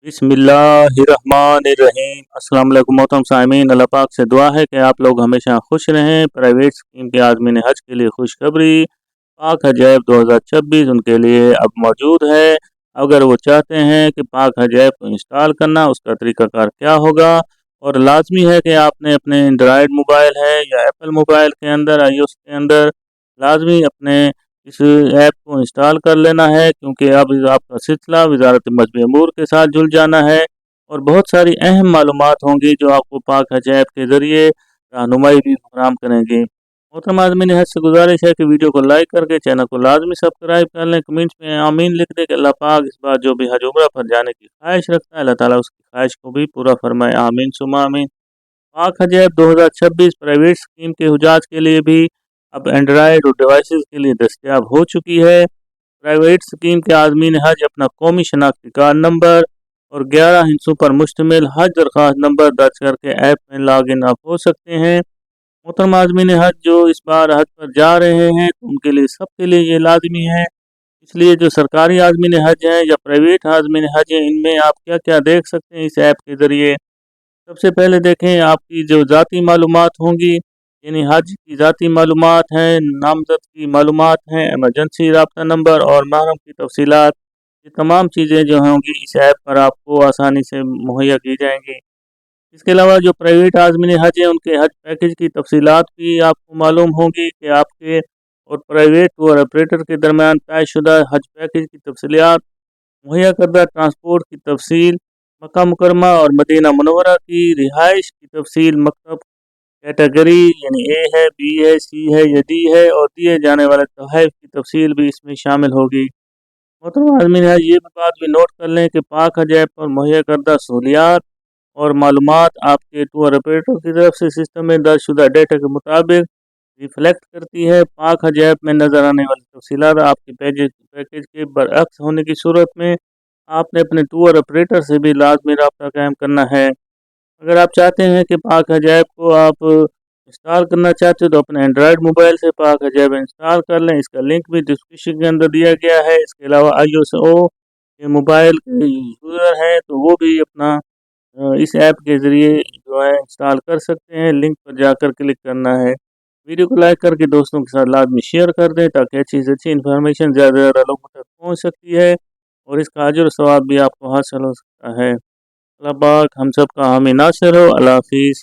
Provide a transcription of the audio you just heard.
बिस्मिल्लाहिर्रहमानिर्रहीम। अस्सलाम वालेकुम मोहतरम सामीन, अल्लाह पाक से दुआ है कि आप लोग हमेशा खुश रहें। प्राइवेट स्कीम के आज़मीन हज के लिए खुशखबरी, पाक हज ऐप 2026 उनके लिए अब मौजूद है। अगर वो चाहते हैं कि पाक हज ऐप को इंस्टॉल करना, उसका तरीक़ाकार क्या होगा, और लाजमी है कि आपने अपने एंड्रॉयड मोबाइल है या एप्पल मोबाइल के अंदर iOS के अंदर लाजमी अपने इस ऐप को इंस्टॉल कर लेना है, क्योंकि अब आपका सिलसिला वजारत मजहबी अमूर के साथ जुड़ जाना है और बहुत सारी अहम मालूमात होंगी जो आपको पाक हज ऐप के ज़रिए रहनुमाई भी फराहम करेंगी। मोहतरम आज़मीन हज से गुजारिश है कि वीडियो को लाइक करके चैनल को लाजमी सब्सक्राइब कर लें। कमेंट्स में आमीन लिख दें कि अल्लाह पाक इस बार जो भी हज उम्रा पर जाने की ख्वाहिश रखता है, अल्लाह ताला उसकी ख्वाहिश को भी पूरा फरमाए। आमीन सुमा आमीन। पाक हज ऐप 2026 प्राइवेट स्कीम के हुजाज के लिए भी अब एंड्रॉयड और डिवाइसेस के लिए दस्तयाब हो चुकी है। प्राइवेट स्कीम के आज़मीन हज अपना कौमी शनाख्ती कार्ड नंबर और 11 हिस्सों पर मुश्तमिल हज दरख्वास्त नंबर दर्ज करके ऐप में लॉग इन आप हो सकते हैं। मोहतरम आज़मीन हज जो इस बार हज पर जा रहे हैं तो उनके लिए सबके लिए ये लाजमी है, इसलिए जो सरकारी आज़मीन हज हैं या प्राइवेट आज़मीन हज हैं, इनमें आप क्या क्या देख सकते हैं इस ऐप के ज़रिए। सबसे पहले देखें आपकी जो ज़ाती मालूमात होंगी, यानी हज की ज़ाती मालूमात हैं, नामज़द की मालूमात हैं, एमरजेंसी रब्ता नंबर और महरम की तफसीलात, ये तमाम चीज़ें जो होंगी इस ऐप पर आपको आसानी से मुहैया की जाएंगी। इसके अलावा जो प्राइवेट आज़मीन हज हैं उनके हज पैकेज की तफसीलात भी आपको मालूम होंगी कि आपके और प्राइवेट टूर ऑपरेटर के दरमियान तयशुदा हज पैकेज की तफसीलात, मुहैया करदा ट्रांसपोर्ट की तफसील, मक्का मुकरमा और मदीना मुनव्वरा की रिहाइश की तफसील, मकतब कैटेगरी यानी ए है, बी है, सी है या डी है, और दिए जाने वाले तोहफ़ की तफसील भी इसमें शामिल होगी। मोहतरम आज़मीन है ये बात भी नोट कर लें कि पाक हज ऐप पर मुहैया करदा सहूलियात और मालूमात आपके टूर ऑपरेटर की तरफ से सिस्टम में दर्जशुदा डेटा के मुताबिक रिफ्लेक्ट करती है। पाक हज ऐप में नज़र आने वाली तफसीलात आपके पैकेज के बरअक्स होने की सूरत में आपने अपने टूर ऑपरेटर से भी लाजमी रब्ता कायम करना है। अगर आप चाहते हैं कि पाक हज ऐप को आप इंस्टॉल करना चाहते हो तो अपने एंड्रॉयड मोबाइल से पाक हज ऐप इंस्टॉल कर लें, इसका लिंक भी डिस्क्रिप्शन के अंदर दिया गया है। इसके अलावा iOS के मोबाइल के यूज़र हैं तो वो भी अपना इस ऐप के ज़रिए जो है इंस्टॉल कर सकते हैं। लिंक पर जाकर क्लिक करना है। वीडियो को लाइक करके दोस्तों के साथ लाजमी शेयर कर दें ताकि अच्छी से अच्छी इन्फॉर्मेशन ज़्यादा से ज़्यादा लोगों तक पहुँच सकती है और इसका अजर और सवाब भी आपको हासिल हो सकता है। अल्लाह पाक हम सब का हामी नासिर हो। अल्लाह हाफिज़।